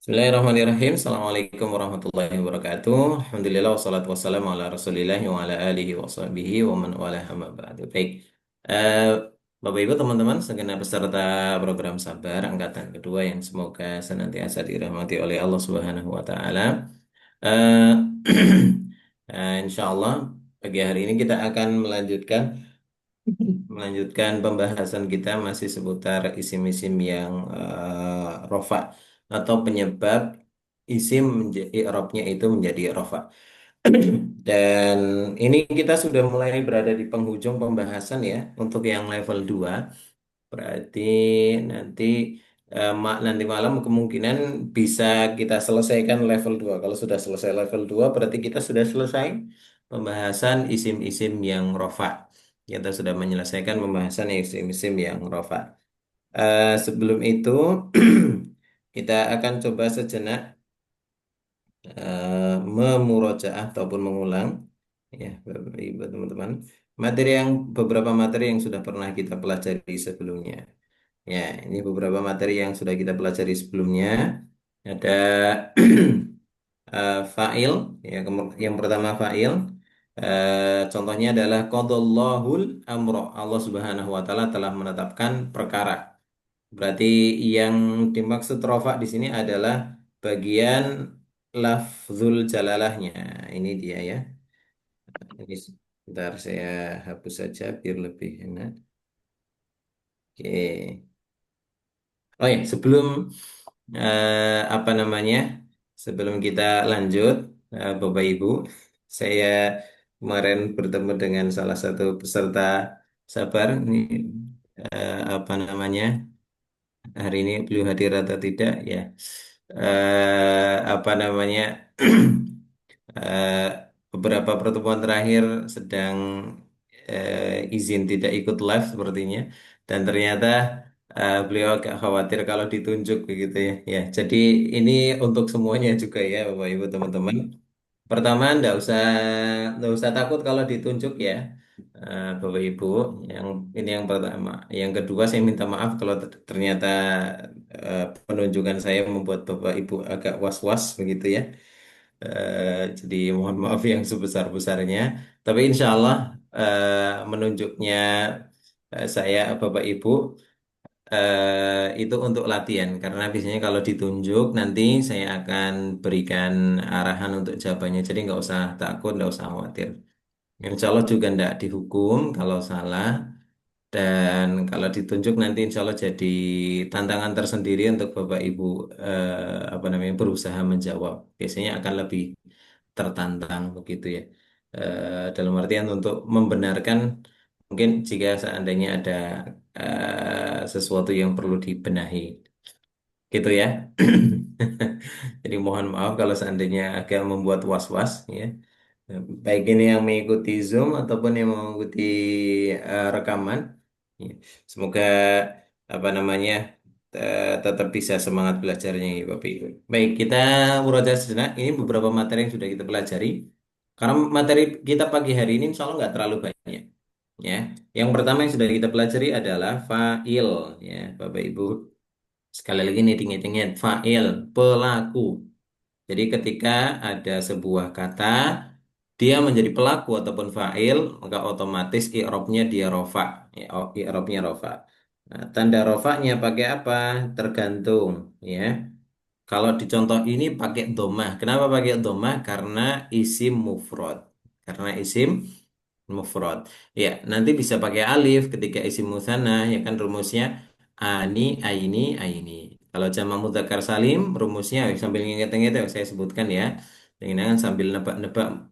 Bismillahirrahmanirrahim. Assalamualaikum warahmatullahi wabarakatuh. Alhamdulillah wassalatu wassalamu ala Rasulillah wa ala alihi wa sahbihi wa man wala amma ba'du. Baik. Eh, Bapak Ibu teman-teman segenap peserta program Sabar angkatan kedua yang semoga senantiasa dirahmati oleh Allah Subhanahu wa taala. Eh Insya Allah pagi hari ini kita akan melanjutkan pembahasan kita masih seputar isim-isim yang rofa atau penyebab isim i'rabnya itu menjadi rofa. Dan ini kita sudah mulai berada di penghujung pembahasan ya untuk yang level 2. Berarti nanti nanti malam kemungkinan bisa kita selesaikan level 2. Kalau sudah selesai level 2 berarti kita sudah selesai pembahasan isim-isim yang rofa. Kita sudah menyelesaikan pembahasan isim-isim yang rofa. Sebelum itu kita akan coba sejenak memurojaah ataupun mengulang ya Bapak Ibu teman-teman beberapa materi yang sudah pernah kita pelajari sebelumnya. Ya, ini beberapa materi yang sudah kita pelajari sebelumnya. Ada fa'il, ya, yang pertama fa'il. Contohnya adalah qadallahul amro. Allah Subhanahu wa taala telah menetapkan perkara. Berarti yang dimaksud rofa di sini adalah bagian lafzul jalalahnya. Ini dia ya. Ini sebentar saya hapus saja biar lebih enak. Oke. Oh ya, apa namanya? Sebelum kita lanjut, Bapak Ibu, saya kemarin bertemu dengan salah satu peserta Sabar. Ini apa namanya? Hari ini beliau hadir atau tidak? Ya, apa namanya? eh, Beberapa pertemuan terakhir sedang izin tidak ikut live sepertinya, dan ternyata beliau agak khawatir kalau ditunjuk begitu ya. Ya, jadi ini untuk semuanya juga ya, Bapak Ibu teman-teman. Pertama, nggak usah takut kalau ditunjuk ya, Bapak Ibu. Yang ini yang pertama. Yang kedua, saya minta maaf kalau ternyata penunjukan saya membuat Bapak Ibu agak was-was begitu ya. Jadi mohon maaf yang sebesar-besarnya. Tapi insya Allah menunjuknya saya Bapak Ibu itu untuk latihan, karena biasanya kalau ditunjuk nanti saya akan berikan arahan untuk jawabannya. Jadi nggak usah takut, nggak usah khawatir. Insya Allah juga nggak dihukum kalau salah. Dan kalau ditunjuk nanti insya Allah jadi tantangan tersendiri untuk Bapak Ibu apa namanya berusaha menjawab. Biasanya akan lebih tertantang begitu ya. Dalam artian untuk membenarkan mungkin jika seandainya ada sesuatu yang perlu dibenahi. Gitu ya. Jadi mohon maaf kalau seandainya agak membuat was-was ya. Baik ini yang mengikuti Zoom ataupun yang mengikuti rekaman. Ya. Semoga apa namanya tetap bisa semangat belajarnya ya Bapak Ibu. Baik, kita murojaah sejenak. Ini beberapa materi yang sudah kita pelajari. Karena materi kita pagi hari ini insya Allah nggak terlalu banyak. Ya, yang pertama yang sudah kita pelajari adalah fa'il, ya Bapak Ibu. Sekali lagi nih ingat-ingat fa'il, pelaku. Jadi ketika ada sebuah kata dia menjadi pelaku ataupun fa'il, maka otomatis i'rabnya dia rofa. Ya, i'rabnya rofa. Nah, tanda rofanya pakai apa? Tergantung, ya. Kalau di contoh ini pakai domah. Kenapa pakai domah? Karena isim mufrad. Karena isim mufrad. Ya, nanti bisa pakai alif ketika isim musanna, ya kan rumusnya ani, aini, aini. Kalau jamak mudzakkar salim, rumusnya sambil nginget-nginget ya saya sebutkan ya. Jangan sambil nebak-nebak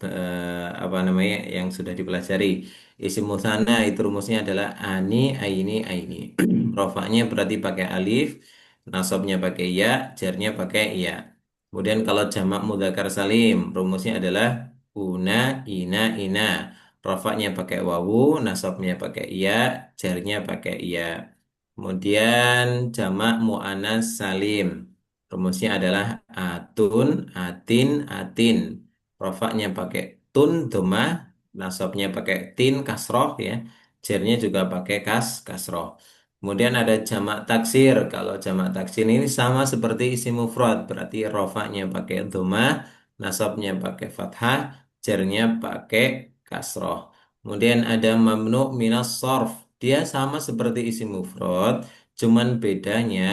apa namanya yang sudah dipelajari. Isim musanna itu rumusnya adalah ani, aini, aini. Rofaknya berarti pakai alif, nasabnya pakai ya, jarnya pakai ya. Kemudian kalau jamak mudzakkar salim, rumusnya adalah una, ina, ina. Rofaknya pakai wawu, nasabnya pakai iya, jarnya pakai iya. Kemudian jamak mu'annas salim. Rumusnya adalah atun, atin, atin. Rofaknya pakai tun, domah. Nasabnya pakai tin, kasroh ya. Jarnya juga pakai kasroh. Kemudian ada jamak taksir. Kalau jamak taksir ini sama seperti isim mufrad, berarti rofaknya pakai dhammah, nasabnya pakai fathah, jarnya pakai kasroh. Kemudian ada mamnu minas sorf. Dia sama seperti isim mufrad, cuman bedanya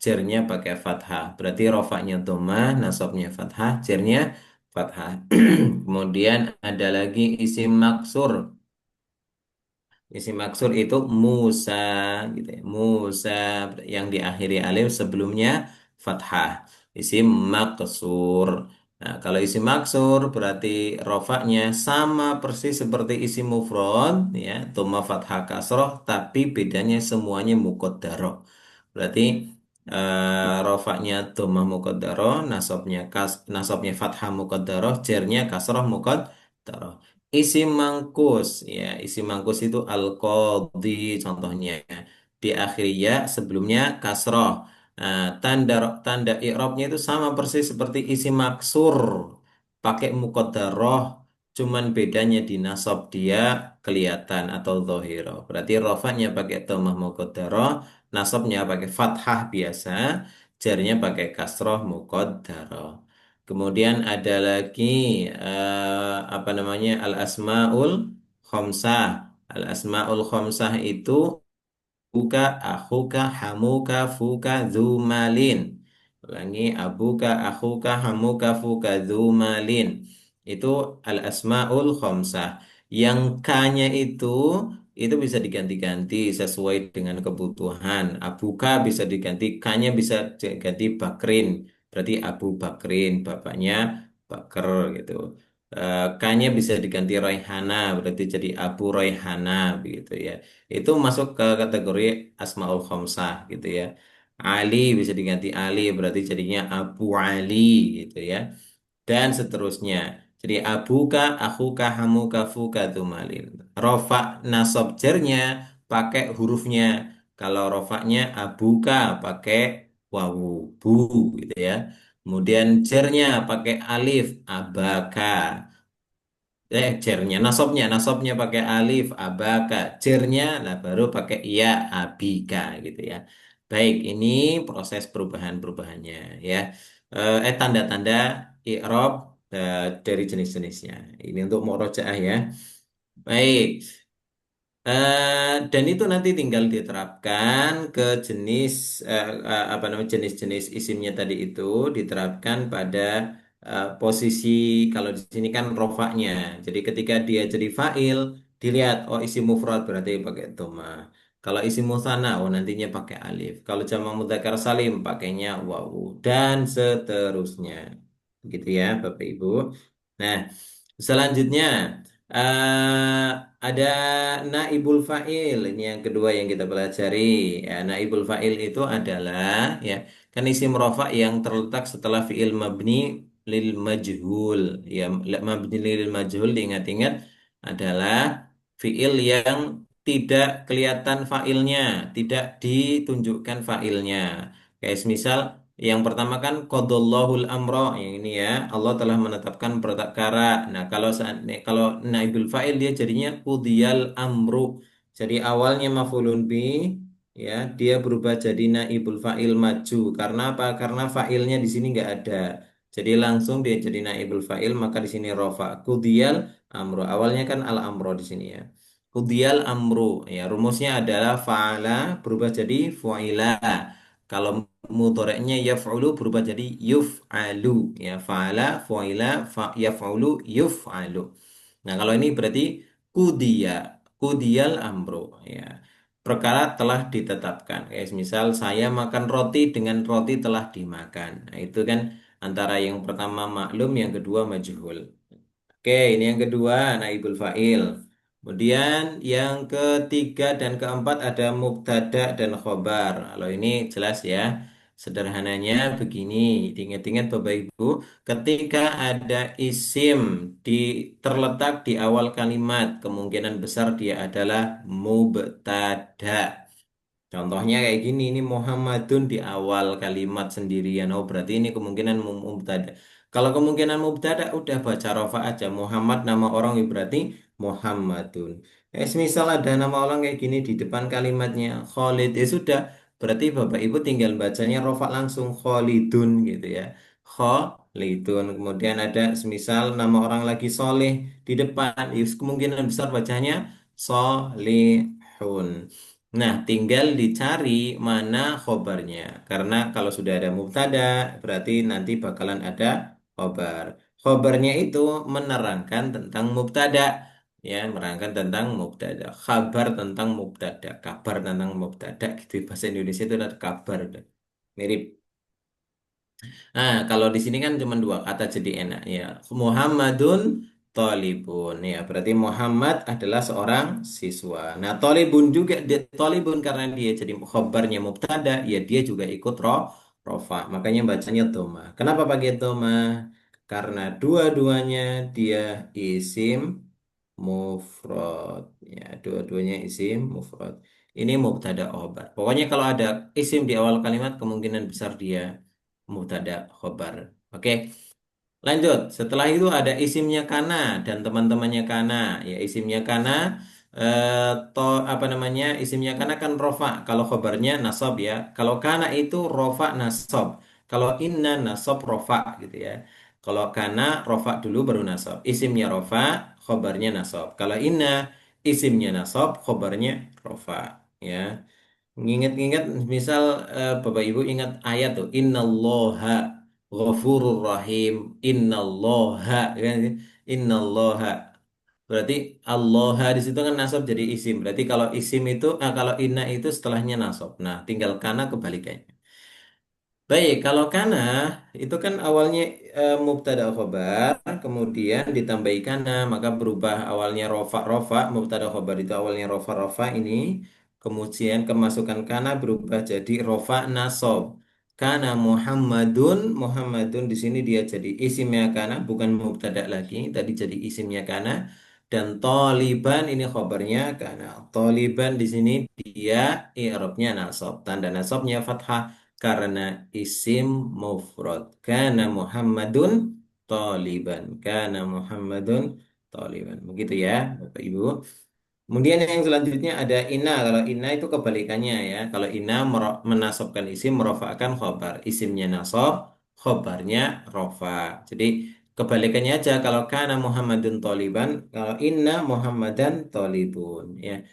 jarnya pakai fathah. Berarti rofaknya dhammah, nasabnya fathah, jarnya fathah. Kemudian ada lagi isim maksur. Isim maksur itu Musa gitu ya. Musa yang diakhiri alif sebelumnya fathah. Isim maksur. Nah, kalau isim maksur berarti rofaknya sama persis seperti isim mufrad ya, dhamma fathah kasroh tapi bedanya semuanya muqaddarah. Berarti rofaknya dhamma muqaddarah, nasabnya fathah muqaddarah, jernya kasroh muqaddarah. Isim mangkus, ya, isim mangkus itu al-qadhi contohnya. Di akhir ya sebelumnya kasroh. Nah, tanda tanda i'rabnya itu sama persis seperti isim maksur. Pakai muqaddarah, cuman bedanya di nasab dia kelihatan atau zahirah. Berarti rofanya pakai dhammah muqaddarah, nasabnya pakai fathah biasa, jarnya pakai kasroh muqaddarah. Kemudian ada lagi apa namanya al-asmaul khomsah. Al-asmaul khomsah itu buka, akhuka, hamuka, fuka, dzumalin. Ulangi, abuka, akhuka, hamuka, fuka, dzumalin. Itu al-asmaul khomsah. Yang K-nya itu bisa diganti-ganti sesuai dengan kebutuhan. Abuka bisa diganti, K-nya bisa diganti Bakrin. Berarti Abu Bakrin, bapaknya Bakar gitu. K-nya bisa diganti Royhana, berarti jadi Abu Royhana, begitu ya. Itu masuk ke kategori Asmaul Khomsah gitu ya. Ali bisa diganti Ali berarti jadinya Abu Ali gitu ya. Dan seterusnya. Jadi abuka, akhuka, hamuka, fuka, tumalin. Rofa nasab jernya pakai hurufnya. Kalau rofaknya abuka pakai wawu, bu gitu ya. Kemudian jernya pakai alif, abaka. Jernya, nasabnya pakai alif, abaka, jernya, lah baru pakai iya, abika gitu ya. Baik, ini proses perubahan-perubahannya ya. Tanda-tanda i'rab dari jenis-jenisnya. Ini untuk murojaah ya. Baik, dan itu nanti tinggal diterapkan ke jenis apa namanya jenis-jenis isimnya tadi itu diterapkan pada posisi kalau di sini kan rofaknya. Jadi ketika dia jadi fa'il dilihat oh isim mufrad berarti pakai dhamma. Kalau isim musanna oh nantinya pakai alif. Kalau jamak mudzakkar salim pakainya wawu dan seterusnya. Gitu ya Bapak Ibu. Nah, selanjutnya eh, ada naibul fa'il. Ini yang kedua yang kita pelajari. Ya, naibul fa'il itu adalah ya kan isim rofa yang terletak setelah fi'il mabni lil majhul. Ya, mabni lil majhul diingat-ingat adalah fi'il yang tidak kelihatan fa'ilnya, tidak ditunjukkan fa'ilnya. Kayak misal yang pertama kan qadallahul amro yang ini ya Allah telah menetapkan perkara. Nah kalau naibul fa'il dia jadinya qudiyal amru. Jadi awalnya maf'ulun bi ya dia berubah jadi naibul fa'il maju. Karena apa? Karena fa'ilnya di sini nggak ada. Jadi langsung dia jadi naibul fa'il maka di sini rofa qudiyal amru. Awalnya kan al amro di sini ya. Qudiyal amru ya rumusnya adalah fa'ala berubah jadi fu'ila. Kalau mudhari'nya yaf'ulu berubah jadi yuf'alu ya fa'ala fu'ila yaf'ulu yuf'alu. Nah, kalau ini berarti kudiya kudiyal amru ya. Perkara telah ditetapkan. Kayak misal saya makan roti dengan roti telah dimakan. Nah, itu kan antara yang pertama maklum, yang kedua majhul. Oke, ini yang kedua, naibul fa'il. Kemudian yang ketiga dan keempat ada mubtada dan khobar. Kalau ini jelas ya. Sederhananya begini, diingat-ingat Bapak Ibu, ketika ada isim di terletak di awal kalimat, kemungkinan besar dia adalah mubtada. Contohnya kayak gini, ini Muhammadun di awal kalimat sendirian. Oh, berarti ini kemungkinan mubtada. Kalau kemungkinan mubtada udah baca rofa aja. Muhammad nama orang ya berarti Muhammadun. Misal ada nama orang kayak gini di depan kalimatnya Khalid, ya sudah. Berarti Bapak Ibu tinggal bacanya rofa langsung Khalidun gitu ya. Khalidun. Kemudian ada semisal nama orang lagi soleh di depan, ya kemungkinan besar bacanya solihun. Nah, tinggal dicari mana khobarnya. Karena kalau sudah ada mubtada, berarti nanti bakalan ada khobar. Khobarnya itu menerangkan tentang mubtada. Ya, menerangkan tentang mubtada. Kabar tentang mubtada. Kabar tentang mubtada. Gitu. Bahasa Indonesia itu ada kabar. Mirip. Nah, kalau di sini kan cuma dua kata jadi enak ya. Muhammadun Tolibun ya, berarti Muhammad adalah seorang siswa. Nah, Tolibun juga Tolibun karena dia jadi khobarnya mubtada, ya dia juga ikut rofa. Makanya bacanya doma. Kenapa pakai doma? Karena dua-duanya dia isim mufrad. Ya, dua-duanya isim mufrad. Ini mubtada khobar. Pokoknya kalau ada isim di awal kalimat kemungkinan besar dia mubtada khobar. Oke, lanjut. Setelah itu ada isimnya kana dan teman-temannya kana. Ya, isimnya kana to apa namanya? Isimnya kana kan rofa. Kalau khobarnya nasab ya. Kalau kana itu rofa nasab. Kalau inna nasab rofa gitu ya. Kalau kana rofa dulu baru nasab. Isimnya rofa, khobarnya nasab. Kalau inna isimnya nasab, khobarnya rofa. Ya. Nginget-nginget, misal Bapak Ibu ingat ayat tuh, Innallaha ghafurur rahim, Innallaha, kan? Innallaha. Berarti Allah di situ kan nasab jadi isim. Berarti kalau isim itu, kalau inna itu setelahnya nasab. Nah, tinggal kana kebalikannya. Baik, kalau kana itu kan awalnya mubtada khobar, kemudian ditambahi kana, maka berubah awalnya rofa rofa, mubtada khobar itu awalnya rofa rofa ini, kemudian kemasukan kana berubah jadi rofa nasob. Kana Muhammadun, Muhammadun di sini dia jadi isimnya kana, bukan mubtada lagi, tadi jadi isimnya kana. Dan Toliban ini khobarnya kana. Toliban di sini dia i'rabnya nasob, tanda nasabnya fathah karena isim mufrad. Kana Muhammadun taliban. Kana Muhammadun taliban. Begitu ya, Bapak Ibu. Kemudian yang selanjutnya ada inna. Kalau inna itu kebalikannya ya. Kalau inna menasabkan isim, merofakkan khobar. Isimnya nasab, khobarnya rofa. Jadi kebalikannya aja. Kalau kana Muhammadun taliban, kalau inna Muhammadan talibun. Ya.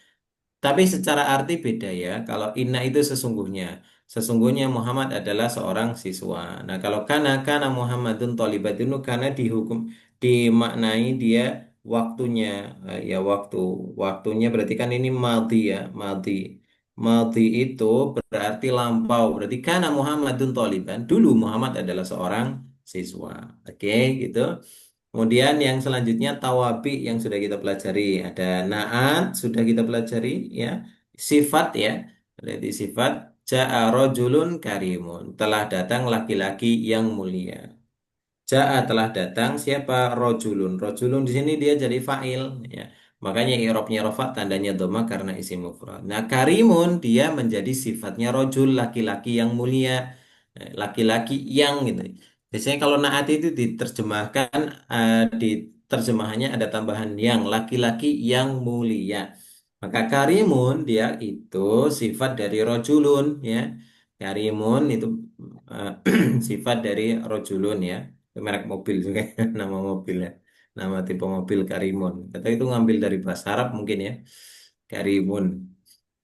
Tapi secara arti beda ya. Kalau inna itu sesungguhnya. Sesungguhnya Muhammad adalah seorang siswa. Nah, kalau kana Muhammadun tholibatun karena dihukum dimaknai dia waktunya. Ya waktu. Waktunya berarti kan ini madhi ya, madhi. Madhi itu berarti lampau. Berarti kana Muhammadun tholiban. Dulu Muhammad adalah seorang siswa. Oke, gitu. Kemudian yang selanjutnya tawabi yang sudah kita pelajari. Ada naat sudah kita pelajari ya. Sifat ya. Berarti sifat ja'a rojulun karimun. Telah datang laki-laki yang mulia. Ja'a telah datang siapa? Rojulun. Rojulun di sini dia jadi fa'il ya. Makanya i'rabnya rofa tandanya dhamma karena isim mufrad. Nah, karimun dia menjadi sifatnya rojul laki-laki yang mulia. Laki-laki yang gitu. Biasanya kalau naat itu diterjemahkan di terjemahannya ada tambahan yang laki-laki yang mulia. Maka karimun dia itu sifat dari rojulun ya. Karimun itu eh, sifat dari rojulun ya. Itu merek mobil juga nama mobilnya. Nama tipe mobil Karimun. Kata itu ngambil dari bahasa Arab mungkin ya. Karimun.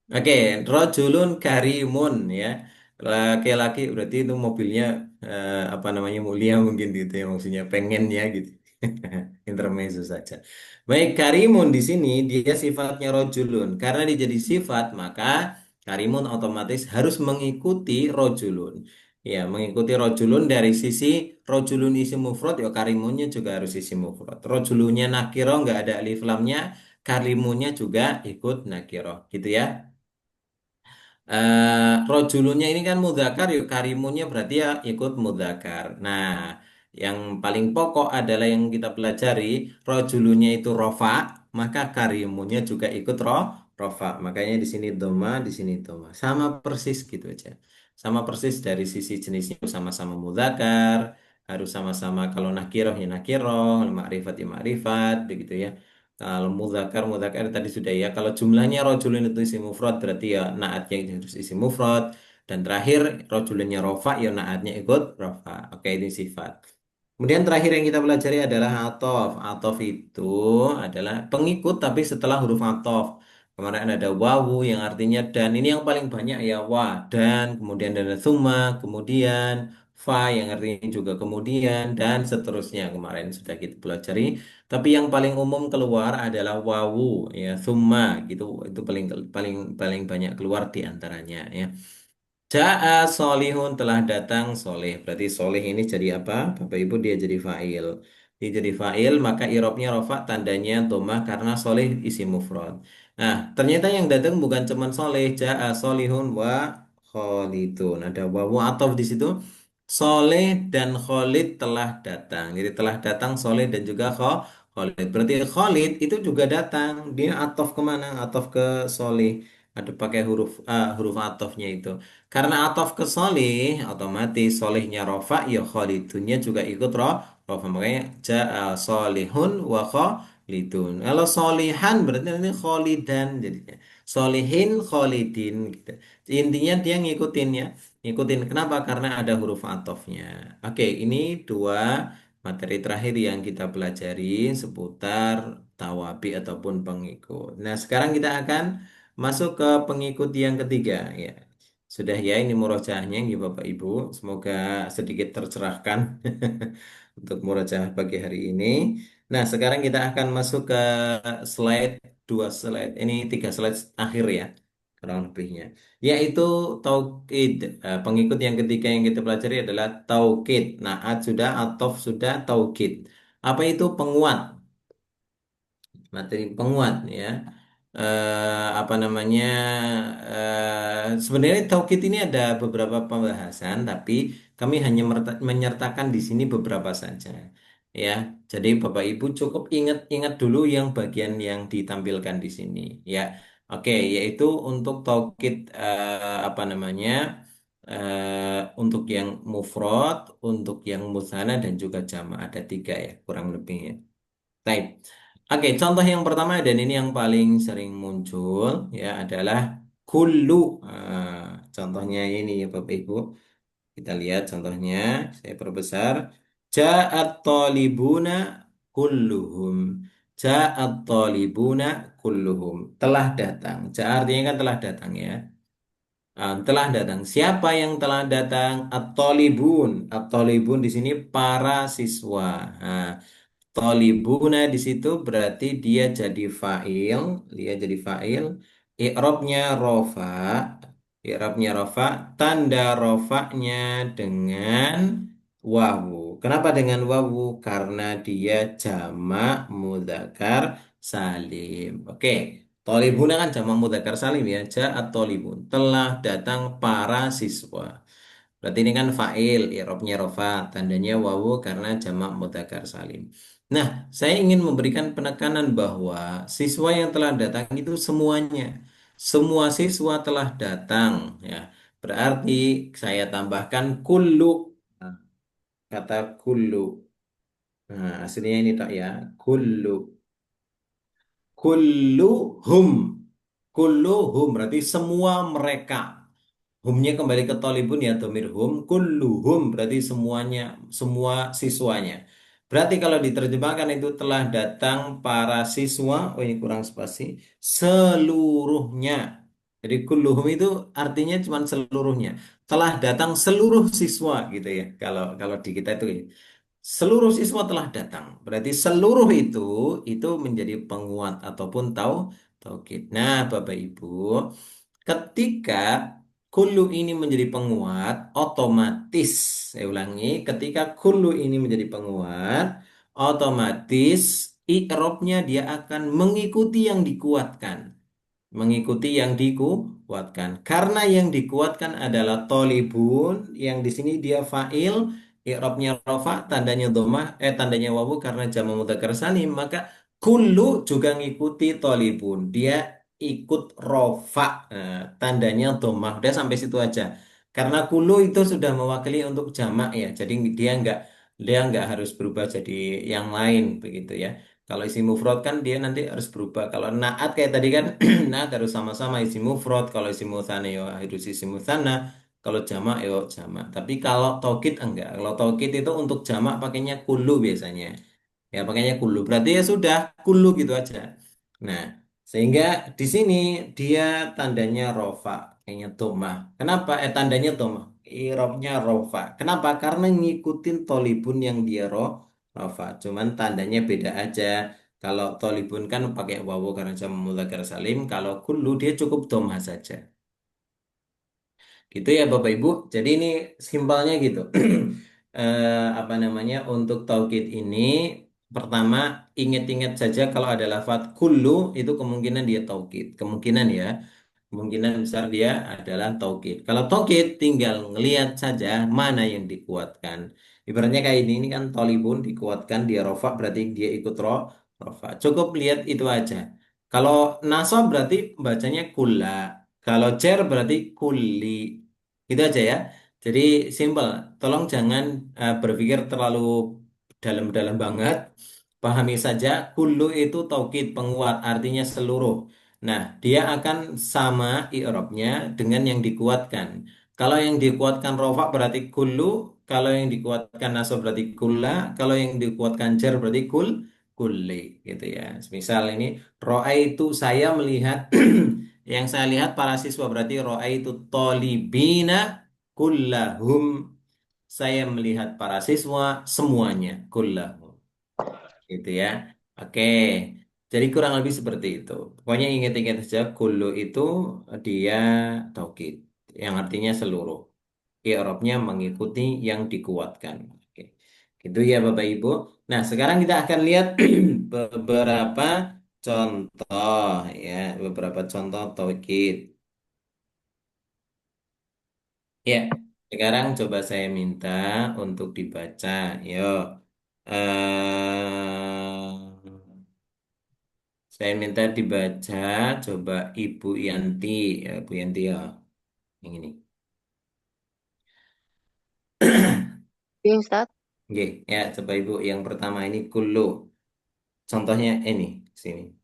Oke, rojulun karimun ya. Laki-laki berarti itu mobilnya apa namanya mulia mungkin gitu ya maksudnya pengen ya gitu. Intermezzo saja. Baik, karimun di sini dia sifatnya rojulun. Karena dia jadi sifat, maka karimun otomatis harus mengikuti rojulun. Ya, mengikuti rojulun dari sisi rojulun isi mufrad, ya karimunnya juga harus isi mufrad. Rojulunnya nakiro nggak ada alif lamnya, karimunnya juga ikut nakiro, gitu ya. Rojulunnya ini kan mudakar, yuk karimunnya berarti ya ikut mudakar. Nah, yang paling pokok adalah yang kita pelajari, rojulunnya itu rofa, maka karimunnya juga ikut rofa. Makanya di sini doma, di sini doma. Sama persis gitu aja. Sama persis dari sisi jenisnya sama-sama mudakar, harus sama-sama kalau nakiroh ya nakiroh, kalau makrifat ya makrifat, begitu ya. Kalau mudzakkar tadi sudah ya. Kalau jumlahnya rojulun itu isi mufrad berarti ya naatnya itu harus isi mufrad. Dan terakhir rojulunnya rofa ya naatnya ikut rofa. Oke ini sifat. Kemudian terakhir yang kita pelajari adalah atof. Atof itu adalah pengikut tapi setelah huruf atof. Kemarin ada wawu yang artinya dan. Ini yang paling banyak ya wa dan. Kemudian ada summa, kemudian fa yang artinya juga kemudian dan seterusnya. Kemarin sudah kita pelajari. Tapi yang paling umum keluar adalah wawu ya summa gitu. Itu paling paling paling banyak keluar di antaranya ya. Ja'a solihun telah datang soleh. Berarti soleh ini jadi apa? Bapak Ibu dia jadi fa'il. Dia jadi fa'il maka irobnya rofa tandanya domah karena soleh isi mufrad. Nah ternyata yang datang bukan cuman soleh. Ja'a solihun wa kholidun. Ada wawu atof di situ. Soleh dan Khalid telah datang. Jadi telah datang Soleh dan juga Khalid. Berarti Khalid itu juga datang. Dia atof kemana? Atof ke Soleh. Ada pakai huruf atofnya itu. Karena atof ke solih, otomatis solihnya rofa, ya kholidunnya juga ikut rofa. Makanya ja'a solihun wa kholidun. Kalau solihan berarti ini kholidan jadinya. Solihin kholidin gitu. Intinya dia ngikutin ya. Ngikutin kenapa? Karena ada huruf atofnya. Oke, ini dua materi terakhir yang kita pelajari seputar tawabi ataupun pengikut. Nah, sekarang kita akan masuk ke pengikut yang ketiga ya. Sudah ya ini murojaahnya ya Bapak Ibu. Semoga sedikit tercerahkan untuk murojaah pagi hari ini. Nah, sekarang kita akan masuk ke slide dua slide. Ini tiga slide akhir ya kurang lebihnya. Yaitu taukid. Pengikut yang ketiga yang kita pelajari adalah taukid. Naat sudah, atof sudah, taukid. Apa itu penguat? Materi penguat ya. Apa namanya sebenarnya taukid ini ada beberapa pembahasan tapi kami hanya menyertakan di sini beberapa saja ya jadi Bapak Ibu cukup ingat-ingat dulu yang bagian yang ditampilkan di sini ya oke yaitu untuk taukid apa namanya untuk yang mufrad untuk yang musanna dan juga jama' ada tiga ya kurang lebihnya. Baik. Oke, contoh yang pertama dan ini yang paling sering muncul ya adalah kullu. Contohnya ini ya Bapak Ibu. Kita lihat contohnya. Saya perbesar. Ja'at talibuna kulluhum. Ja'at talibuna kulluhum. Telah datang. Ja artinya kan telah datang ya. Telah datang. Siapa yang telah datang? At-talibun. At-talibun di sini para siswa. Nah, Tolibuna di situ berarti dia jadi fa'il, i'rabnya rofa, tanda rofanya dengan wawu. Kenapa dengan wawu? Karena dia jamak mudzakkar salim. Oke, tolibuna kan jamak mudzakkar salim ya, ja'at tolibun. Telah datang para siswa. Berarti ini kan fa'il, i'rabnya rofa, tandanya wawu karena jamak mudzakkar salim. Nah, saya ingin memberikan penekanan bahwa siswa yang telah datang itu semuanya. Semua siswa telah datang ya. Berarti saya tambahkan kullu. Nah, kata kullu. Nah, aslinya ini tak ya. Kullu. Kulluhum. Kulluhum berarti semua mereka. Humnya kembali ke tolibun ya domir hum kulluhum berarti semuanya semua siswanya. Berarti kalau diterjemahkan itu telah datang para siswa. Oh ini kurang spasi. Seluruhnya. Jadi kulluhum itu artinya cuma seluruhnya. Telah datang seluruh siswa gitu ya. Kalau kalau di kita itu ya. Seluruh siswa telah datang. Berarti seluruh itu menjadi penguat ataupun taukid. Nah, Bapak Ibu, ketika kulu ini menjadi penguat, otomatis, saya ulangi, ketika kulu ini menjadi penguat, otomatis i'rabnya dia akan mengikuti yang dikuatkan. Mengikuti yang dikuatkan. Karena yang dikuatkan adalah tolibun, yang di sini dia fa'il, i'rabnya rofa, tandanya domah, tandanya wawu karena jamak mudzakkar salim, maka kullu juga ngikuti tolibun. Dia ikut rofa, tandanya domah. Udah sampai situ aja. Karena kullu itu sudah mewakili untuk jamak ya, jadi dia Dia nggak harus berubah jadi yang lain begitu ya. Kalau isi mufrad kan dia nanti harus berubah. Kalau naat kayak tadi kan naat harus sama-sama isi mufrad. Kalau isi mutsanna ya harus isi mutsanna. Kalau jamak ya jamak. Tapi kalau taukid enggak. Kalau taukid itu untuk jamak pakainya kullu biasanya. Ya pakainya kullu. Berarti ya sudah kullu gitu aja. Nah, sehingga di sini dia tandanya rofa, kayaknya domah. Kenapa? Tandanya domah. Irobnya rofa. Kenapa? Karena ngikutin tolibun yang dia rofa. Cuman tandanya beda aja. Kalau tolibun kan pakai wawu karena jam mudzakkar salim. Kalau kullu dia cukup domah saja. Gitu ya Bapak Ibu. Jadi ini simpelnya gitu. Apa namanya untuk taukid ini pertama ingat-ingat saja kalau ada lafadz kullu itu kemungkinan dia taukid. Kemungkinan ya. Kemungkinan besar dia adalah taukid. Kalau taukid tinggal ngelihat saja mana yang dikuatkan. Ibaratnya kayak ini kan tolibun dikuatkan dia rofa berarti dia ikut rofa. Cukup lihat itu aja. Kalau nasab berarti bacanya kulla. Kalau cer berarti kulli. Itu aja ya. Jadi simple. Tolong jangan berpikir terlalu dalam-dalam banget. Pahami saja, kullu itu taukid penguat, artinya seluruh. Nah, dia akan sama i'rabnya dengan yang dikuatkan. Kalau yang dikuatkan rofa berarti kullu, kalau yang dikuatkan nasab berarti kulla, kalau yang dikuatkan jar berarti kulli gitu ya. Misal ini roa itu saya melihat yang saya lihat para siswa berarti roa itu tolibina kullahum. Saya melihat para siswa semuanya kullahum gitu ya. Oke. Jadi kurang lebih seperti itu. Pokoknya ingat-ingat saja kullu itu dia taukid yang artinya seluruh. I'rabnya mengikuti yang dikuatkan. Oke. Gitu ya Bapak Ibu. Nah, sekarang kita akan lihat beberapa contoh ya, beberapa contoh taukid. Ya, sekarang coba saya minta untuk dibaca. Yuk. Saya minta dibaca, coba Ibu Yanti, ya, Bu Yanti ya, yang ini. Ya, Ustaz. Oke, ya, coba Ibu yang pertama ini kullu. Contohnya ini, sini.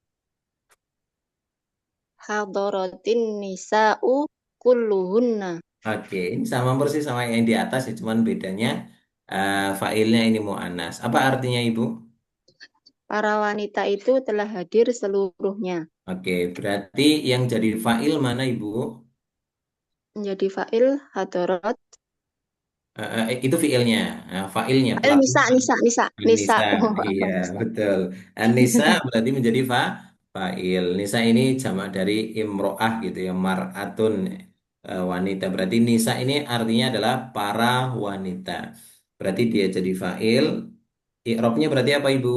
Hadaratin nisa'u kulluhunna. Oke, ini sama persis sama yang di atas, ya, cuman bedanya failnya ini mu'annas. Apa artinya Ibu? Para wanita itu telah hadir seluruhnya. Oke, berarti yang jadi fa'il mana Ibu? Menjadi fa'il hadarat. Itu fiilnya, fa'ilnya, Fa'il pelaku. nisa, nisa, nisa, nisa. Nisa, Oh, iya apa nisa? betul. Nisa berarti menjadi fa'il. Nisa ini jamak dari imro'ah gitu ya, mar'atun wanita. Berarti nisa ini artinya adalah para wanita. Berarti dia jadi fa'il. I'rabnya berarti apa Ibu?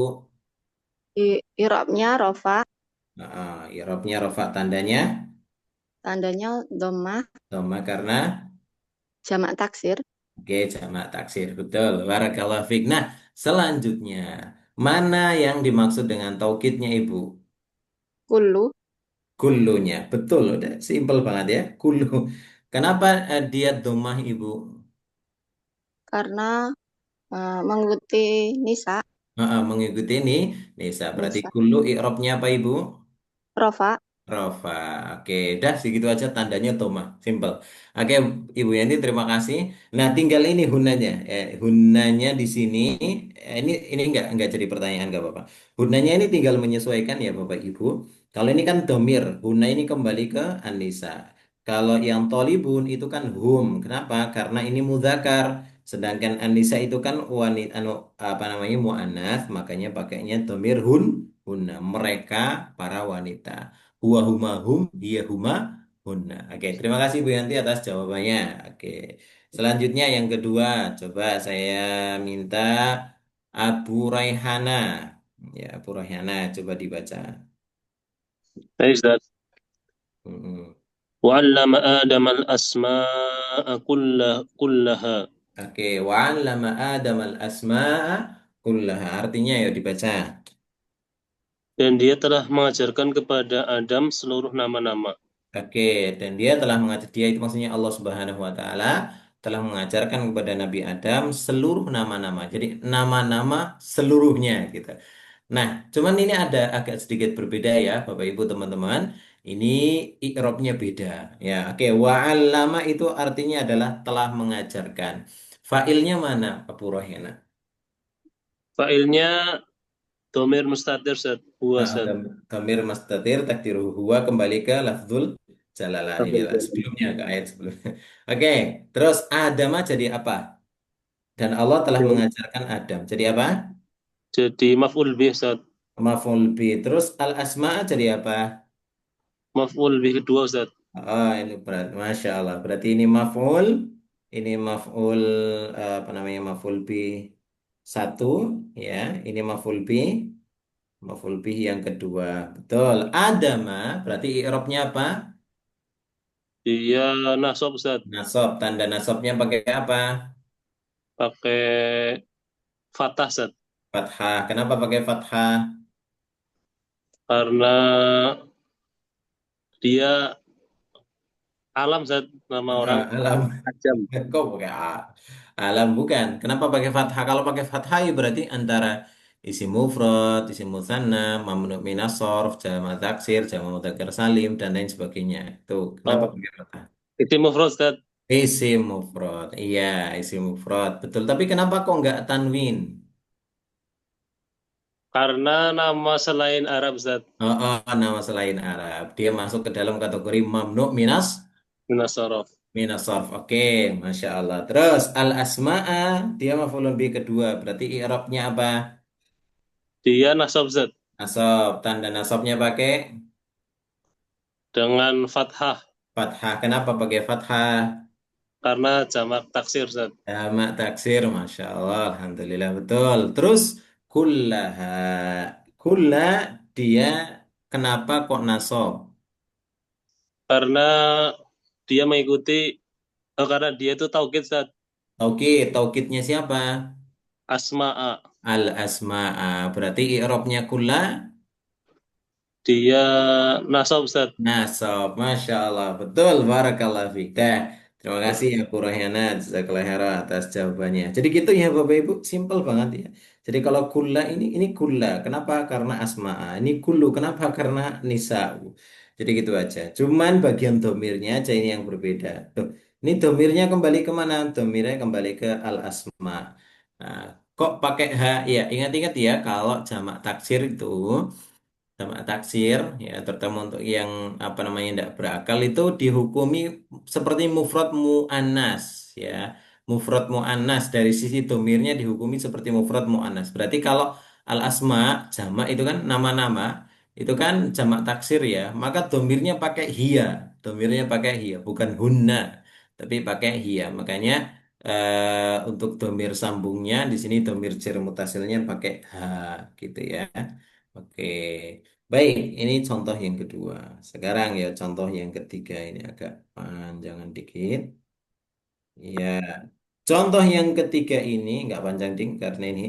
I'rabnya rofa, I'rabnya rafa tandanya tandanya dhammah, dhamma karena jamak taksir. oke jamak taksir betul. Barakallahu fiik. Nah, selanjutnya mana yang dimaksud dengan taukidnya Ibu? Kullu, Kulunya, betul, udah simpel banget ya. Kulu. Kenapa dia domah ibu? karena mengikuti nisa, Mengikuti ini, Nisa. Berarti nisa. kulu i'rabnya apa ibu? Rofa, Rofa. Oke, dah segitu aja tandanya domah, simpel. Oke, Ibu Yanti terima kasih. Nah, tinggal ini hunanya. Hunanya di sini, ini nggak jadi pertanyaan nggak Bapak. Hunanya ini tinggal menyesuaikan ya Bapak Ibu. Kalau ini kan domir, huna ini kembali ke Anissa. Kalau yang tolibun itu kan hum. Kenapa? Karena ini mudzakkar. Sedangkan Anissa itu kan wanita, anu, apa namanya muannats, makanya pakainya domir hunna. Mereka para wanita. Huwa huma hum, dia huma hunna. Oke, terima kasih Bu Yanti atas jawabannya. Oke. Selanjutnya yang kedua, coba saya minta Abu Raihana. Ya, Abu Raihana coba dibaca. أجداد. Mm-mm. وعلم آدم الأسماء كلها Oke, wa 'allama Adam al-asma'a kullaha. Artinya ya dibaca. dan dia telah mengajarkan kepada Adam seluruh nama-nama. Oke, dan dia telah mengajar dia itu maksudnya Allah Subhanahu wa taala telah mengajarkan kepada Nabi Adam seluruh nama-nama. Jadi nama-nama seluruhnya gitu. Nah, cuman ini ada agak sedikit berbeda ya, Bapak Ibu teman-teman. Ini i'rabnya beda. Ya, oke. Wa'allama itu artinya adalah telah mengajarkan. Fa'ilnya mana, Abu Rohena? Fa'ilnya domir mustatir Ustaz. Huwa Nah, Ustaz. Dhamir mustatir takdiruhu huwa kembali ke lafzul jalalah ini lah sebelumnya ke ayat sebelumnya. Oke, terus Adama jadi apa? Dan Allah telah mengajarkan Adam. Jadi apa? Jadi maf'ul bih Ustaz. Maf'ul bi. Terus al asma jadi apa? Maf'ul bih kedua Ustaz. Oh, ini berat. Masya Allah. Berarti ini maf'ul, ini maf'ul apa namanya maf'ul bi satu, ya. Ini maf'ul bi yang kedua. Betul. Adama berarti i'rabnya apa? Dia nasab Ustaz. Nasab. Tanda nasabnya pakai apa? Pakai fathah Ustaz. Fathah. Kenapa pakai fathah? Karena dia alam Ustaz. Nama orang Alam. Ajam. Kok pakai alam bukan? Kenapa pakai fathah? Kalau pakai fathah ya berarti antara isim mufrad, isim musanna, mamnu minas sarf, jamak taksir, jamak mudzakkar salim dan lain sebagainya. Tuh, kenapa Oh, pakai fathah? itu mufrad Ustaz. Isim mufrad. Iya, isim mufrad. Betul. Tapi kenapa kok nggak tanwin? Karena nama selain Arab Ustaz. Oh, oh, nama selain Arab. Dia masuk ke dalam kategori mamnu Minas sorof. minas sarf. Oke, Masya Allah. Terus al asma'a dia maf'ulun bi kedua. Berarti i'rabnya apa? Dia nasab Ustaz. Nasab. Tanda nasabnya pakai Dengan fathah. fathah. Kenapa pakai fathah? Karena jamak taksir Ustaz. Jamak taksir, Masya Allah. Alhamdulillah betul. Terus kullaha. Kulla dia kenapa kok nasab? Karena dia mengikuti, karena dia itu taukid Ustaz. Taukid. Taukidnya siapa? Asma'a. Al asma'a. Berarti i'rabnya kulla. Dia nasab Ustaz. Nasab, Masya Allah. Betul, Barakallah fiik. Dah, terima kasih ya Bu Rohyana, jazakallah khairan atas jawabannya. Jadi gitu ya Bapak Ibu, simple banget ya. Jadi kalau kulla ini kulla. Kenapa? Karena asma'a. Ini kullu. Kenapa? Karena nisa'u. Jadi gitu aja. Cuman bagian domirnya aja ini yang berbeda. Tuh, ini domirnya kembali kemana? Domirnya kembali ke al-asma. Nah, kok pakai H? Ya, ingat-ingat ya kalau jamak taksir itu sama taksir ya terutama untuk yang apa namanya tidak berakal itu dihukumi seperti mufrad muannas ya mufrad muannas dari sisi domirnya dihukumi seperti mufrad muannas berarti kalau al asma jamak itu kan nama-nama itu kan jamak taksir ya maka domirnya pakai hiya domirnya pakai hiya bukan hunna tapi pakai hiya makanya untuk domir sambungnya di sini domir jar mutasilnya pakai ha gitu ya. Oke, baik. Ini contoh yang kedua. Sekarang ya contoh yang ketiga ini agak panjangan dikit. Ya, contoh yang ketiga ini nggak panjang ding karena ini.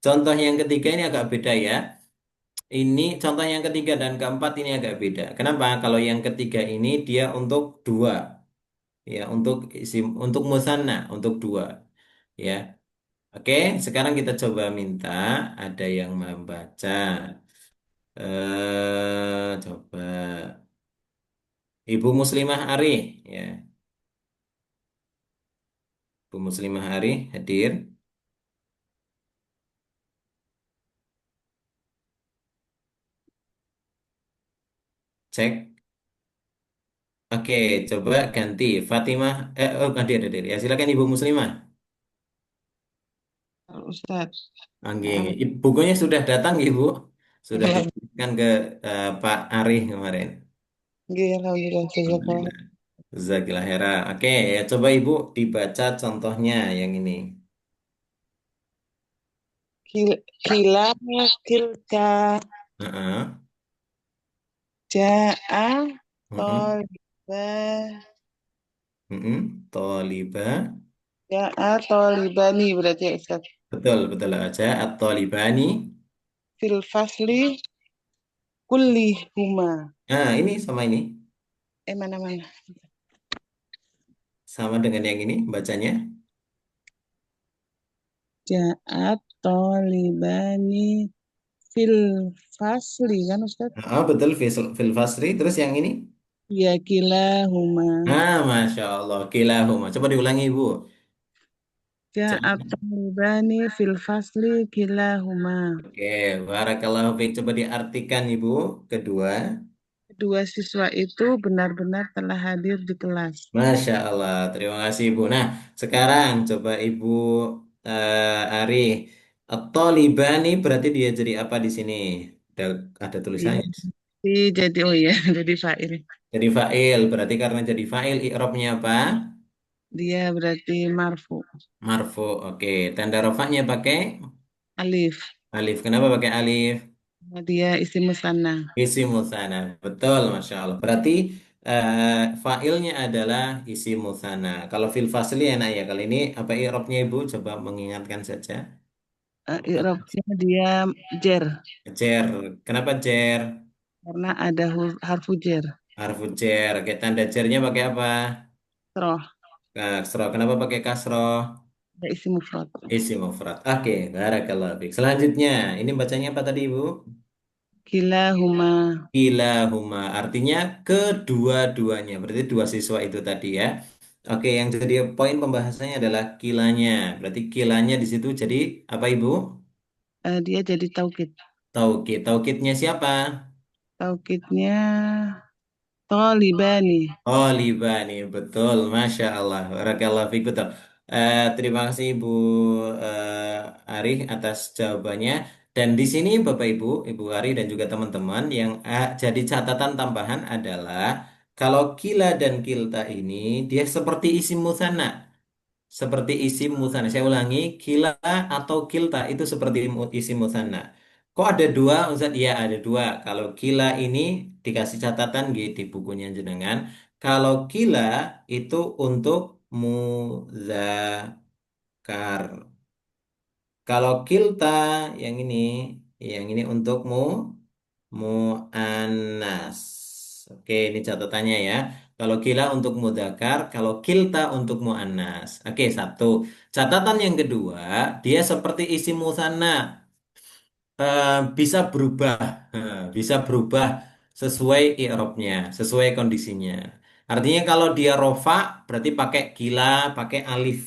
Contoh yang ketiga ini agak beda ya. Ini contoh yang ketiga dan keempat ini agak beda. Kenapa? Kalau yang ketiga ini dia untuk dua, ya untuk isim, untuk musanna, untuk dua, ya. Oke, sekarang kita coba minta ada yang membaca. Coba. Ibu Muslimah Ari, ya. Ibu Muslimah Ari hadir. Cek. Oke, coba ganti Fatimah. Oh, hadir, hadir. Ya, silakan Ibu Muslimah. Ustaz. Oke, bukunya sudah datang, Ibu. Sudah Alhamdulillah, diberikan ke Pak Ari kemarin. alhamdulillah, jazakallah. Alhamdulillah. Zakila Hera. Oke, ya coba Ibu dibaca contohnya yang ini. Kila tilka Heeh, ja'a heeh, toliba heeh. Toliba. ja'a tolibani berarti ya Ustaz. Betul, betul aja. At-Tolibani. Fil fasli kullihuma. Nah, ini sama ini. Mana-mana. sama dengan yang ini bacanya? Ja'at tolibani fil fasli kan Ustaz? Oh, betul fil fasri. Terus yang ini? Ya kilahuma. Masya Allah. Kilahuma. Coba diulangi, Ibu. Ja'at Coba. tolibani fil fasli kilahuma. Oke, barakallahu fiik. Coba diartikan, Ibu. Kedua. Kedua siswa itu benar-benar telah hadir di kelas. Masya Allah. Terima kasih, Ibu. Nah, sekarang coba Ibu Ari. At-Talibani berarti dia jadi apa di sini? Ada Dia tulisannya. jadi oh ya, jadi fa'il. Jadi fa'il. Berarti karena jadi fa'il, i'rabnya apa? Dia berarti marfu. Marfu. Oke. Tanda rofaknya pakai Alif. alif. Kenapa pakai alif? Dia isim musanna. Isi musana. Betul, Masya Allah. Berarti fa'ilnya adalah isi musana. Kalau fil fasli enak ya. Kali ini apa i'rabnya Ibu? Coba mengingatkan saja. I'rabnya dia jer Jer. Kenapa jer? karena ada harfu jer. Harfu jer. Oke, tanda jernya pakai apa? Roh, Kasroh. Kenapa pakai kasroh? ada isim mufrad. Isi mufrad. Oke, barakallahu fiik. Selanjutnya, ini bacanya apa tadi, Ibu? Kilahuma. Kilahuma. Artinya kedua-duanya. Berarti dua siswa itu tadi ya. Oke, yang jadi poin pembahasannya adalah kilanya. Berarti kilanya di situ jadi apa, Ibu? Dia jadi taukid. Taukid. Taukidnya siapa? Taukidnya tolibani. Oh, Libani, betul. Masya Allah. Barakallahu fiik, betul. Terima kasih Ibu Arih atas jawabannya. Dan di sini Bapak Ibu, Ibu Ari dan juga teman-teman yang jadi catatan tambahan adalah kalau kila dan kilta ini dia seperti isim musanna. Seperti isim musanna. Saya ulangi, kila atau kilta itu seperti isim musanna. Kok ada dua, Ustaz? Iya, ada dua. Kalau kila ini dikasih catatan gitu di bukunya jenengan. Kalau kila itu untuk muzakkar. Kalau kilta yang ini untuk muannas. Oke, ini catatannya ya. Kalau kila untuk mudzakkar, kalau kilta untuk muannas. Oke, satu. Catatan yang kedua, dia seperti isim musanna. Bisa berubah, bisa berubah sesuai i'rabnya, sesuai kondisinya. Artinya kalau dia rofa, berarti pakai kila, pakai alif.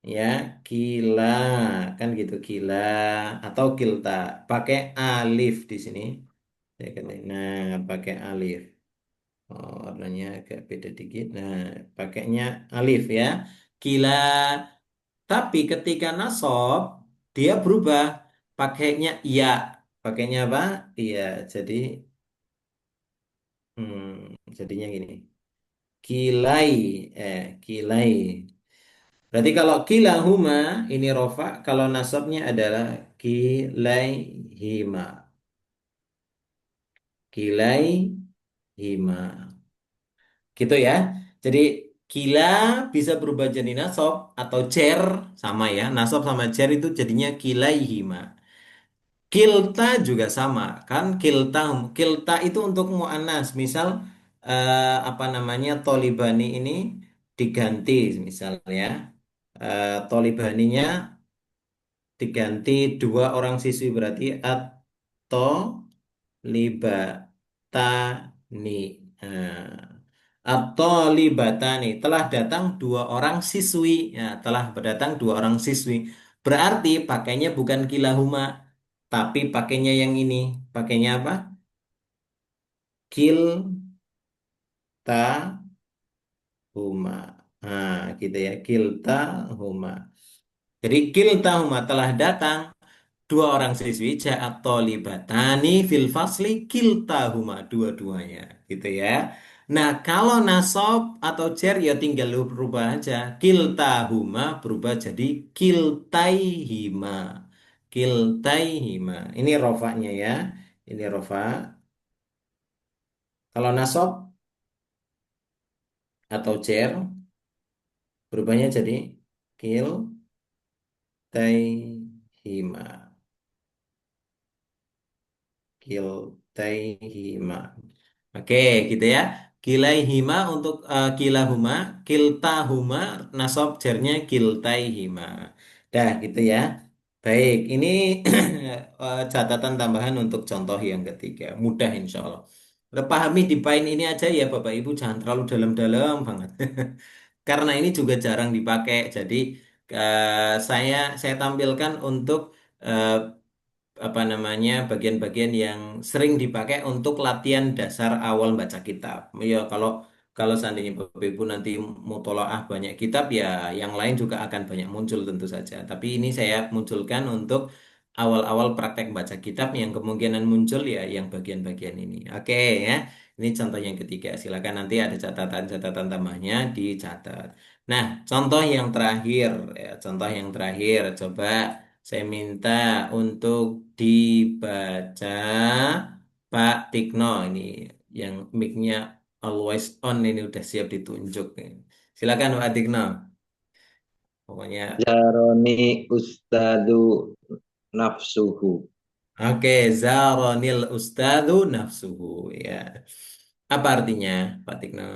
Ya, kila kan gitu kila atau kilta pakai alif di sini. Nah, pakai alif. Oh, warnanya agak beda dikit. Nah, pakainya alif ya. Kila. Tapi ketika nasab dia berubah pakainya iya. Pakainya apa? Iya. Jadi jadinya gini. Kilai kilai. Berarti kalau kilahuma ini rofa, kalau nasabnya adalah kilaihima. Kilaihima. Gitu ya. Jadi kila bisa berubah jadi nasab atau cer sama ya. Nasab sama cer itu jadinya kilaihima. Kilta juga sama kan kilta itu untuk muannas. Misal apa namanya tolibani ini diganti misalnya tolibaninya diganti dua orang siswi berarti atau libatani. Atau libatani telah datang dua orang siswi. Ya, telah datang dua orang siswi. Berarti pakainya bukan kilahuma, tapi pakainya yang ini. Pakainya apa? Kilta huma. Nah, gitu ya. Kilta huma. Jadi kilta huma telah datang dua orang siswi ja'at tholibatani fil fasli kiltahuma dua-duanya gitu ya. Nah, kalau nasab atau jar ya tinggal berubah aja. Kiltahuma berubah jadi kiltaihima. Kiltaihima. Ini rofaknya ya. Ini rofa. Kalau nasab atau jar berubahnya jadi kiltaihima. Kiltaihima. Oke, gitu ya. Kilaihima untuk kilahuma, kiltahuma nasab jarnya kiltaihima. Dah gitu ya. Baik, ini catatan tambahan untuk contoh yang ketiga. Mudah insya Allah. Udah pahami di poin ini aja ya Bapak Ibu, jangan terlalu dalam-dalam banget. Karena ini juga jarang dipakai. Jadi saya tampilkan untuk eh, apa namanya bagian-bagian yang sering dipakai untuk latihan dasar awal baca kitab. Ya kalau kalau seandainya Bapak Ibu nanti mutolaah banyak kitab ya yang lain juga akan banyak muncul tentu saja. Tapi ini saya munculkan untuk awal-awal praktek baca kitab yang kemungkinan muncul ya yang bagian-bagian ini. Oke ya. Ini contoh yang ketiga. Silakan nanti ada catatan-catatan tambahnya dicatat. Nah, contoh yang terakhir ya, contoh yang terakhir coba saya minta untuk dibaca Pak Tikno ini yang mic-nya always on ini udah siap ditunjuk nih. Silakan Pak Tikno. Pokoknya Zaroni ustadu nafsuhu. oke, zaronil ustadu nafsuhu ya. Apa artinya Pak Tikno?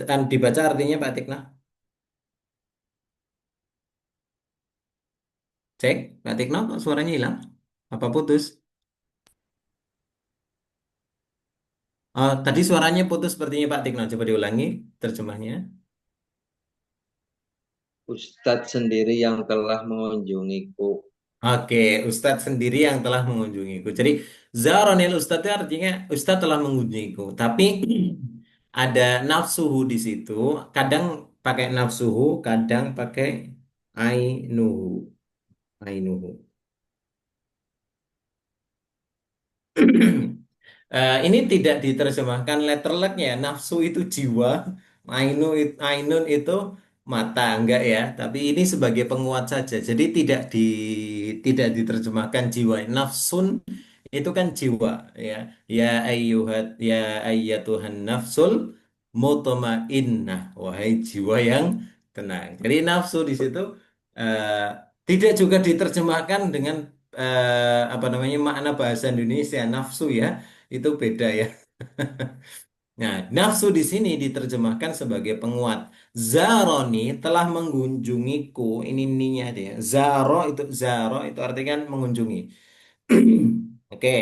Kan dibaca artinya Pak Tikno? Cek, Pak Tikno kok suaranya hilang? Apa putus? Oh, tadi suaranya putus sepertinya Pak Tikno. Coba diulangi terjemahnya. Ustadz sendiri yang telah mengunjungiku. Oke, Ustadz sendiri yang telah mengunjungiku. Jadi, Zaronil Ustadz itu artinya Ustadz telah mengunjungiku. Tapi ada nafsuhu di situ. Kadang pakai nafsuhu, kadang pakai ainuhu. Ainuhu. Ini tidak diterjemahkan letter lucknya. Nafsu itu jiwa, ainun itu mata, enggak ya. Tapi ini sebagai penguat saja. Jadi tidak diterjemahkan jiwa. Nafsun itu kan jiwa ya. Ya ayyatuhan nafsul mutmainnah. Wahai jiwa yang tenang. Jadi nafsu di situ eh, tidak juga diterjemahkan dengan apa namanya makna bahasa Indonesia nafsu ya itu beda ya. Nah, nafsu di sini diterjemahkan sebagai penguat. Zaroni telah mengunjungiku. Ini ninya dia. Zaro itu artinya kan mengunjungi. Oke.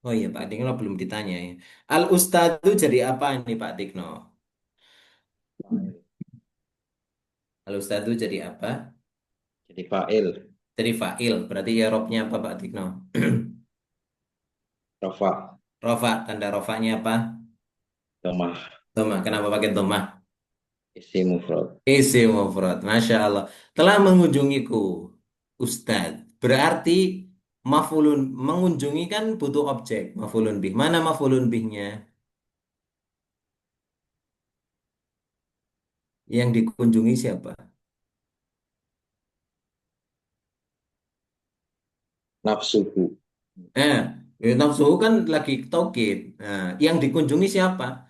Oh iya Pak Dikno belum ditanya ya. Al Ustadu jadi apa ini Pak Dikno? Al Ustadu jadi apa? Jadi fa'il. Jadi fa'il. Berarti ya robnya apa Pak Dikno? Rafa. Rofa. Tanda rofanya apa? Domah. Domah. Kenapa pakai domah? Isi mufrad. Isi mufrad, Masya Allah. Telah mengunjungiku, Ustadz. Berarti mafulun mengunjungi kan butuh objek, mafulun bih. Mana mafulun bihnya? Yang dikunjungi siapa? Nafsuhu. Eh, nafsuhu kan lagi taukid. Nah, yang dikunjungi siapa?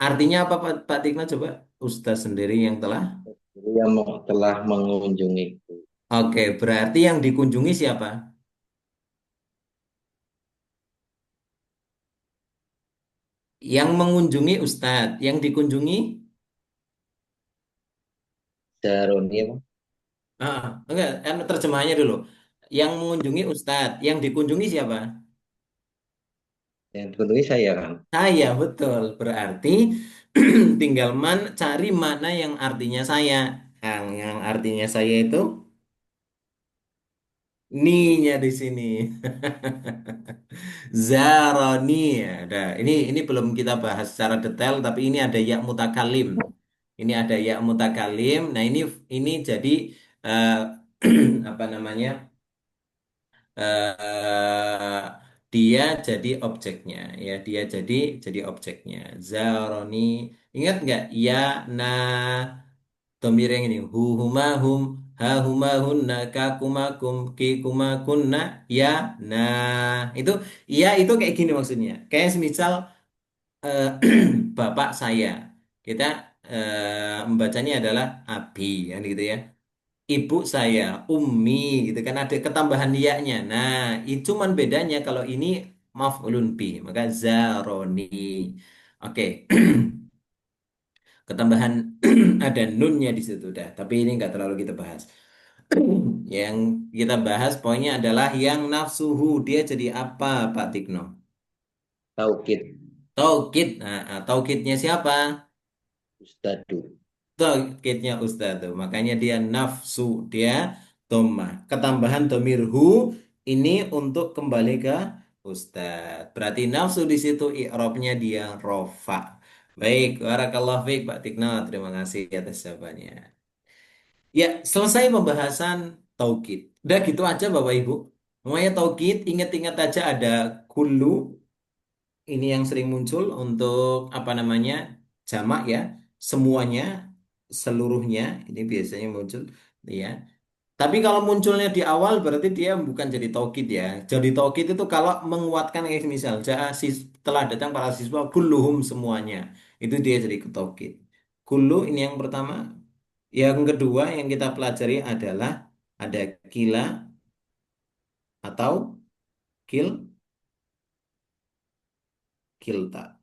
Artinya apa Pak Tikna coba? Ustadz sendiri yang telah. Jadi yang telah mengunjungiku. Oke, berarti yang dikunjungi siapa? Yang mengunjungi Ustadz, yang dikunjungi. Zaroni apa? Enggak, terjemahannya dulu. Yang mengunjungi Ustadz, yang dikunjungi siapa? Yang dikunjungi saya kan. Saya, betul. Berarti tinggal cari mana yang artinya saya. Yang artinya saya itu ni-nya di sini. Zaroni. Ya, udah. Ini belum kita bahas secara detail, tapi ini ada ya mutakalim. Ini ada ya mutakalim. Nah, ini jadi eh, apa namanya? eh dia jadi objeknya ya dia jadi objeknya Zaroni ingat nggak ya na domir yang ini hu huma hum ha huma hunna ka kuma kum ki kuma kunna ya itu ya itu kayak gini maksudnya kayak semisal eh, bapak saya kita membacanya adalah abi kan gitu ya ibu saya, ummi gitu kan ada ketambahan ya-nya. Nah, itu cuman bedanya kalau ini maf'ulun bi, maka zaroni. Oke. Ketambahan ada nunnya di situ dah, tapi ini nggak terlalu kita bahas. Yang kita bahas poinnya adalah yang nafsuhu dia jadi apa, Pak Tikno? Taukid. Taukid. Taukidnya siapa? Ustadu. Taukidnya Ustadz. Tuh. Makanya dia nafsu, dia domah. Ketambahan domirhu ini untuk kembali ke Ustadz. Berarti nafsu di situ i'rabnya dia rofa. Baik, barakallahu fiik Pak Tikno. Terima kasih atas jawabannya. Ya, selesai pembahasan taukid. Udah gitu aja Bapak Ibu. Semuanya taukid, ingat-ingat aja ada kulu, ini yang sering muncul untuk apa namanya jamak ya, semuanya, seluruhnya, ini biasanya muncul ya. Tapi kalau munculnya di awal berarti dia bukan jadi taukid ya. Jadi taukid itu kalau menguatkan kayak misal telah datang para siswa kulluhum semuanya. Itu dia jadi taukid. Kullu ini yang pertama. Yang kedua yang kita pelajari adalah ada kila atau kil kilta.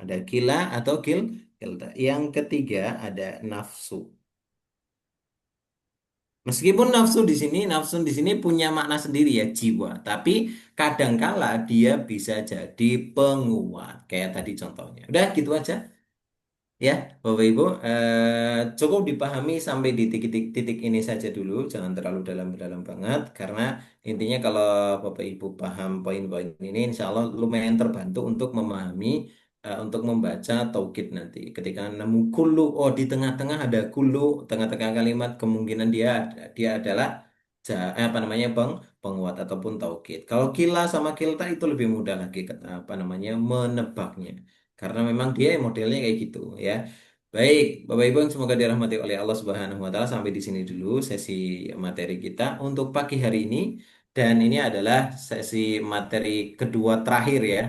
Ada kila atau kilta. Yang ketiga ada nafsu. Meskipun nafsu di sini punya makna sendiri ya jiwa, tapi kadangkala dia bisa jadi penguat. Kayak tadi contohnya. Udah gitu aja. Ya, Bapak Ibu, cukup dipahami sampai di titik-titik ini saja dulu, jangan terlalu dalam-dalam banget, karena intinya kalau Bapak Ibu paham poin-poin ini, insya Allah lumayan terbantu untuk memahami, untuk membaca taukid nanti. Ketika nemu kulu, oh di tengah-tengah ada kulu, tengah-tengah kalimat kemungkinan dia adalah apa namanya penguat ataupun taukid. Kalau kila sama kilta itu lebih mudah lagi apa namanya menebaknya. Karena memang dia modelnya kayak gitu ya. Baik, Bapak Ibu yang semoga dirahmati oleh Allah Subhanahu wa taala, sampai di sini dulu sesi materi kita untuk pagi hari ini, dan ini adalah sesi materi kedua terakhir ya.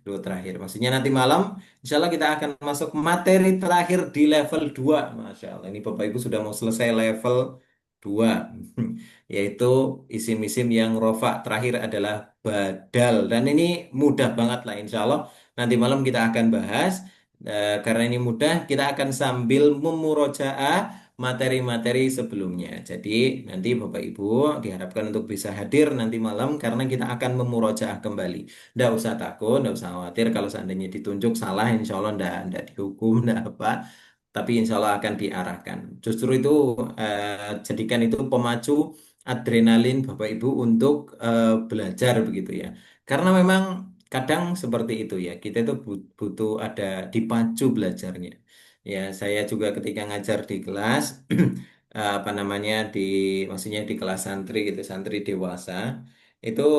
Dua terakhir. Maksudnya nanti malam insya Allah kita akan masuk materi terakhir di level 2. Masya Allah, ini Bapak Ibu sudah mau selesai level 2. Yaitu isim-isim yang rofa terakhir adalah badal, dan ini mudah banget lah insya Allah. Nanti malam kita akan bahas. Karena ini mudah, kita akan sambil memurojaah materi-materi sebelumnya. Jadi nanti Bapak Ibu diharapkan untuk bisa hadir nanti malam karena kita akan memurojaah kembali. Nggak usah takut, nggak usah khawatir kalau seandainya ditunjuk salah, insya Allah nggak dihukum, nggak apa. Tapi insya Allah akan diarahkan. Justru itu jadikan itu pemacu adrenalin Bapak Ibu untuk belajar begitu ya. Karena memang kadang seperti itu ya, kita itu butuh ada dipacu belajarnya. Ya, saya juga ketika ngajar di kelas, apa namanya maksudnya di kelas santri gitu, santri dewasa, itu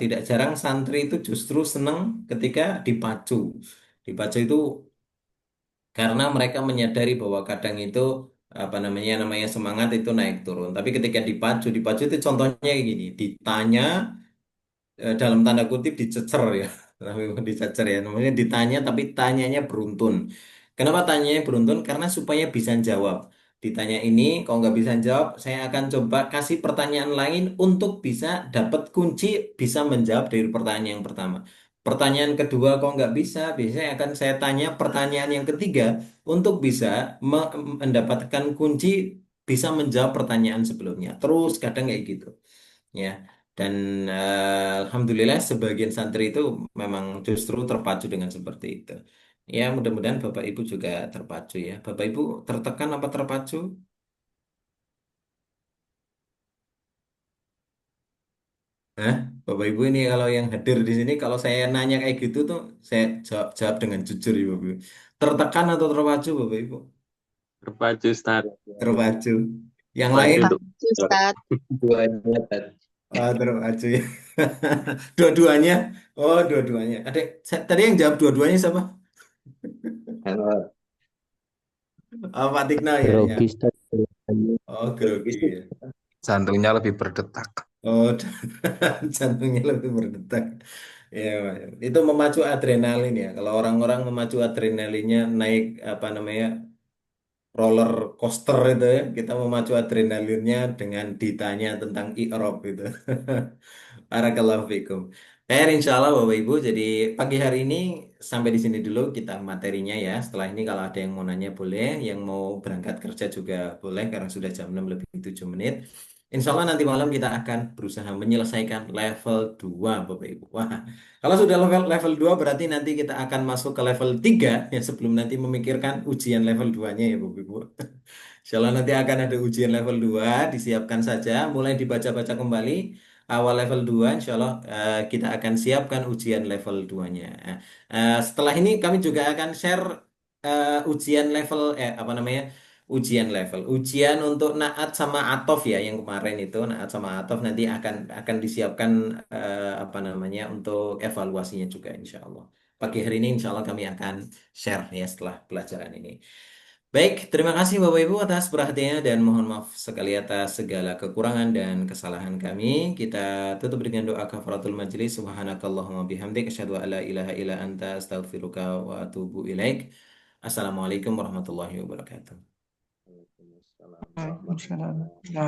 tidak jarang santri itu justru senang ketika dipacu. Dipacu itu karena mereka menyadari bahwa kadang itu apa namanya semangat itu naik turun. Tapi ketika dipacu itu contohnya kayak gini, ditanya dalam tanda kutip dicecer ya. Tapi bukan dicecer ya, namanya ditanya tapi tanyanya beruntun. Kenapa tanyanya beruntun? Karena supaya bisa jawab. Ditanya ini, kalau nggak bisa jawab, saya akan coba kasih pertanyaan lain untuk bisa dapat kunci, bisa menjawab dari pertanyaan yang pertama. Pertanyaan kedua, kalau nggak bisa, biasanya akan saya tanya pertanyaan yang ketiga untuk bisa mendapatkan kunci, bisa menjawab pertanyaan sebelumnya. Terus kadang kayak gitu ya. Dan alhamdulillah sebagian santri itu memang justru terpacu dengan seperti itu. Ya, mudah-mudahan Bapak Ibu juga terpacu ya. Bapak Ibu tertekan apa terpacu? Hah? Bapak Ibu ini kalau yang hadir di sini, kalau saya nanya kayak gitu tuh, saya jawab dengan jujur ya Bapak Ibu. Tertekan atau terpacu Bapak Ibu? Terpacu, Ustaz. Terpacu. Yang lain? Terpacu untuk Ustadz. Duanya tadi. Terpacu ya. Dua-duanya? Oh, dua-duanya. Tadi yang jawab dua-duanya siapa? Anwar. Pak Tikna ya, ya. Grogi Ustaz. Oh, grogi ya. Jantungnya lebih berdetak. Oh, jantungnya lebih berdetak. Ya, Pak. Itu memacu adrenalin ya. Kalau orang-orang memacu adrenalinnya naik apa namanya roller coaster itu ya. Kita memacu adrenalinnya dengan ditanya tentang i'rab itu. Barakallahu fikum. Insya Allah Bapak Ibu. Jadi pagi hari ini sampai di sini dulu kita materinya ya. Setelah ini kalau ada yang mau nanya boleh, yang mau berangkat kerja juga boleh karena sudah jam 6 lebih 7 menit. Insya Allah nanti malam kita akan berusaha menyelesaikan level 2 Bapak Ibu. Wah, kalau sudah level 2 berarti nanti kita akan masuk ke level 3 ya sebelum nanti memikirkan ujian level 2-nya ya Bapak Ibu. Insya Allah nanti akan ada ujian level 2, disiapkan saja, mulai dibaca-baca kembali awal level 2, insya Allah kita akan siapkan ujian level 2-nya. Setelah ini kami juga akan share ujian level, apa namanya, ujian untuk naat sama atof ya, yang kemarin itu naat sama atof nanti akan disiapkan apa namanya untuk evaluasinya juga insya Allah. Pagi hari ini insya Allah kami akan share ya setelah pelajaran ini. Baik, terima kasih Bapak Ibu atas perhatiannya dan mohon maaf sekali atas segala kekurangan dan kesalahan kami. Kita tutup dengan doa kafaratul majelis. Subhanakallahumma bihamdik asyhadu an la ilaha illa anta astaghfiruka wa atubu ilaik. Assalamualaikum warahmatullahi wabarakatuh. Waalaikumsalam Waalaikumsalam. warahmatullahi